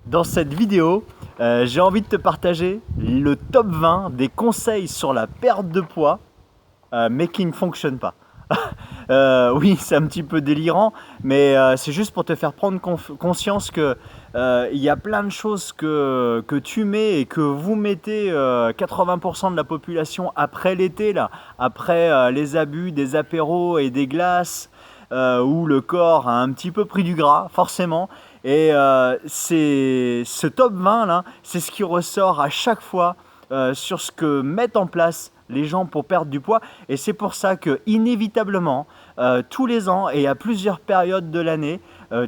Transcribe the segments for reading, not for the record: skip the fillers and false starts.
Dans cette vidéo, j'ai envie de te partager le top 20 des conseils sur la perte de poids, mais qui ne fonctionnent pas. Oui, c'est un petit peu délirant, mais c'est juste pour te faire prendre conscience que il y a plein de choses que tu mets et que vous mettez 80% de la population après l'été, là, après les abus des apéros et des glaces, où le corps a un petit peu pris du gras, forcément. Et c'est ce top 20 là, c'est ce qui ressort à chaque fois sur ce que mettent en place les gens pour perdre du poids. Et c'est pour ça que inévitablement, tous les ans et à plusieurs périodes de l'année,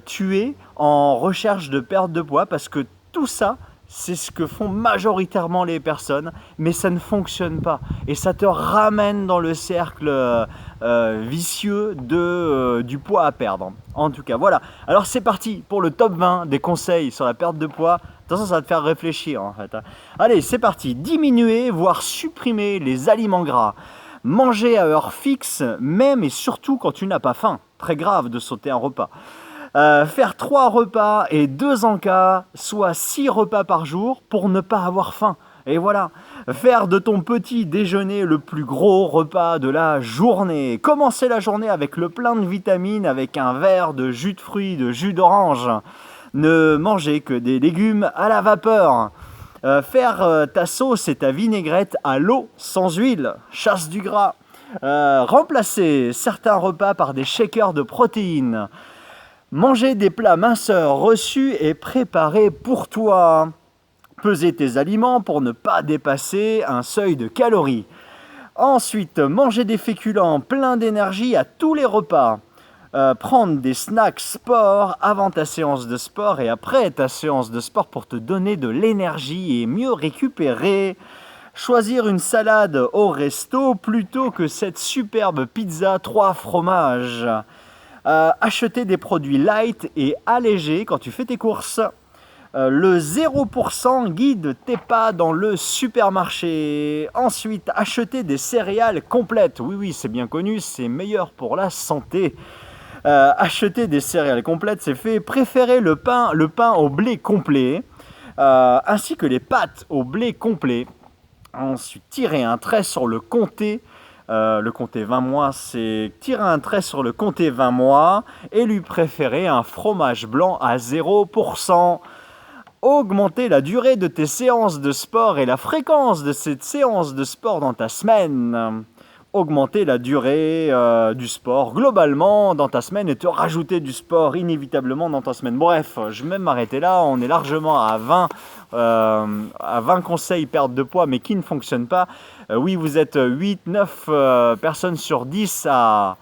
tu es en recherche de perte de poids parce que tout ça, c'est ce que font majoritairement les personnes, mais ça ne fonctionne pas. Et ça te ramène dans le cercle vicieux du poids à perdre. En tout cas, voilà. Alors c'est parti pour le top 20 des conseils sur la perte de poids. Attention, ça va te faire réfléchir en fait. Allez, c'est parti. Diminuer, voire supprimer les aliments gras. Manger à heure fixe, même et surtout quand tu n'as pas faim. Très grave de sauter un repas. Faire 3 repas et 2 encas, soit 6 repas par jour pour ne pas avoir faim. Et voilà, faire de ton petit déjeuner le plus gros repas de la journée. Commencer la journée avec le plein de vitamines, avec un verre de jus de fruits, de jus d'orange. Ne manger que des légumes à la vapeur. Faire ta sauce et ta vinaigrette à l'eau, sans huile. Chasse du gras. Remplacer certains repas par des shakers de protéines. Manger des plats minceurs reçus et préparés pour toi. Peser tes aliments pour ne pas dépasser un seuil de calories. Ensuite, manger des féculents pleins d'énergie à tous les repas. Prendre des snacks sport avant ta séance de sport et après ta séance de sport pour te donner de l'énergie et mieux récupérer. Choisir une salade au resto plutôt que cette superbe pizza 3 fromages. Acheter des produits light et allégés quand tu fais tes courses. Le 0% guide tes pas dans le supermarché. Ensuite, acheter des céréales complètes. Oui, oui, c'est bien connu, c'est meilleur pour la santé. Acheter des céréales complètes, c'est fait. Préférer le pain au blé complet, ainsi que les pâtes au blé complet. Ensuite, tirer un trait sur le comté. Le comté 20 mois, c'est tirer un trait sur le comté 20 mois et lui préférer un fromage blanc à 0%. Augmenter la durée de tes séances de sport et la fréquence de cette séance de sport dans ta semaine. Augmenter la durée du sport globalement dans ta semaine et te rajouter du sport inévitablement dans ta semaine. Bref, je vais même m'arrêter là, on est largement à 20 conseils perte de poids mais qui ne fonctionnent pas. Oui, vous êtes 8-9 personnes sur 10 à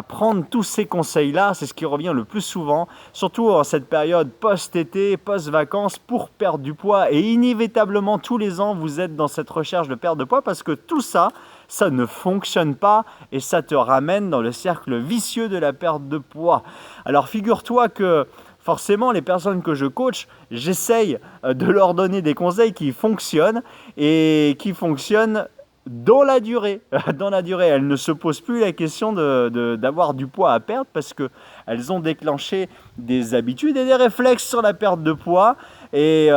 prendre tous ces conseils-là, c'est ce qui revient le plus souvent, surtout en cette période post-été, post-vacances, pour perdre du poids. Et inévitablement, tous les ans, vous êtes dans cette recherche de perte de poids parce que tout ça, ça ne fonctionne pas et ça te ramène dans le cercle vicieux de la perte de poids. Alors figure-toi que forcément, les personnes que je coach, j'essaye de leur donner des conseils qui fonctionnent et qui fonctionnent dans la durée. Dans la durée, elles ne se posent plus la question d'avoir du poids à perdre parce qu'elles ont déclenché des habitudes et des réflexes sur la perte de poids et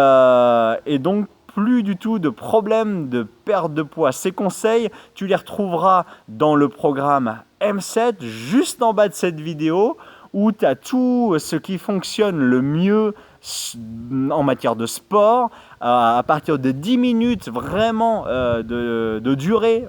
donc plus du tout de problème de perte de poids. Ces conseils, tu les retrouveras dans le programme M7, juste en bas de cette vidéo, où tu as tout ce qui fonctionne le mieux en matière de sport, à partir de 10 minutes vraiment de durée,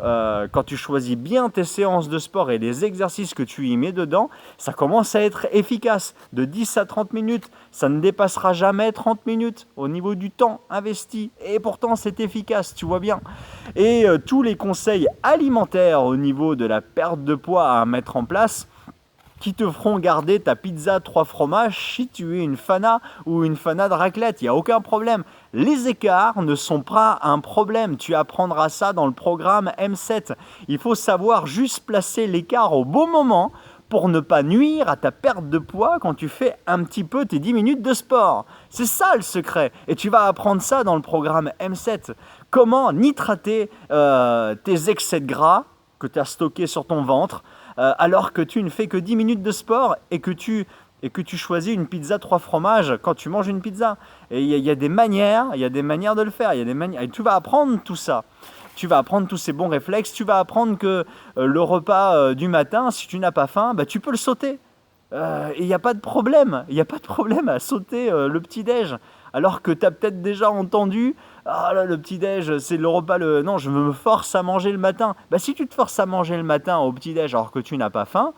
quand tu choisis bien tes séances de sport et les exercices que tu y mets dedans, ça commence à être efficace. De 10 à 30 minutes, ça ne dépassera jamais 30 minutes au niveau du temps investi. Et pourtant, c'est efficace, tu vois bien. Et tous les conseils alimentaires au niveau de la perte de poids à mettre en place, qui te feront garder ta pizza 3 fromages si tu es une fana ou une fana de raclette. Il n'y a aucun problème. Les écarts ne sont pas un problème. Tu apprendras ça dans le programme M7. Il faut savoir juste placer l'écart au bon moment pour ne pas nuire à ta perte de poids quand tu fais un petit peu tes 10 minutes de sport. C'est ça le secret. Et tu vas apprendre ça dans le programme M7. Comment nitrater tes excès de gras que tu as stockés sur ton ventre alors que tu ne fais que 10 minutes de sport et que tu et que tu choisis une pizza 3 fromages quand tu manges une pizza. Et il y a des manières, de le faire. Il y a des manières. Et tu vas apprendre tout ça. Tu vas apprendre tous ces bons réflexes. Tu vas apprendre que le repas du matin, si tu n'as pas faim, bah, tu peux le sauter. Et il n'y a pas de problème. Il n'y a pas de problème à sauter le petit-déj. Alors que tu as peut-être déjà entendu, ah là, le petit-déj, c'est le repas, non, je me force à manger le matin. Bah, si tu te forces à manger le matin au petit-déj alors que tu n'as pas faim,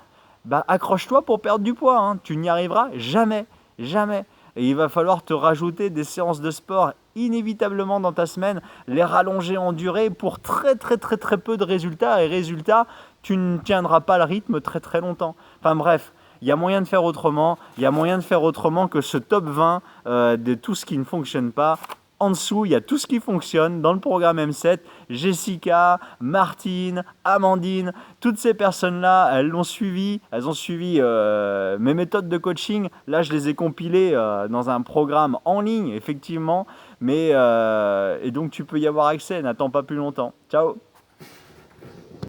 bah, accroche-toi pour perdre du poids, hein. Tu n'y arriveras jamais, jamais. Et il va falloir te rajouter des séances de sport inévitablement dans ta semaine, les rallonger en durée pour très très très très peu de résultats. Et résultat, tu ne tiendras pas le rythme très très longtemps. Enfin bref, il y a moyen de faire autrement. Il y a moyen de faire autrement que ce top 20 de tout ce qui ne fonctionne pas. En dessous, il y a tout ce qui fonctionne dans le programme M7. Jessica, Martine, Amandine, toutes ces personnes-là, elles ont suivi mes méthodes de coaching. Là, je les ai compilées dans un programme en ligne, effectivement. Et donc, tu peux y avoir accès. N'attends pas plus longtemps. Ciao!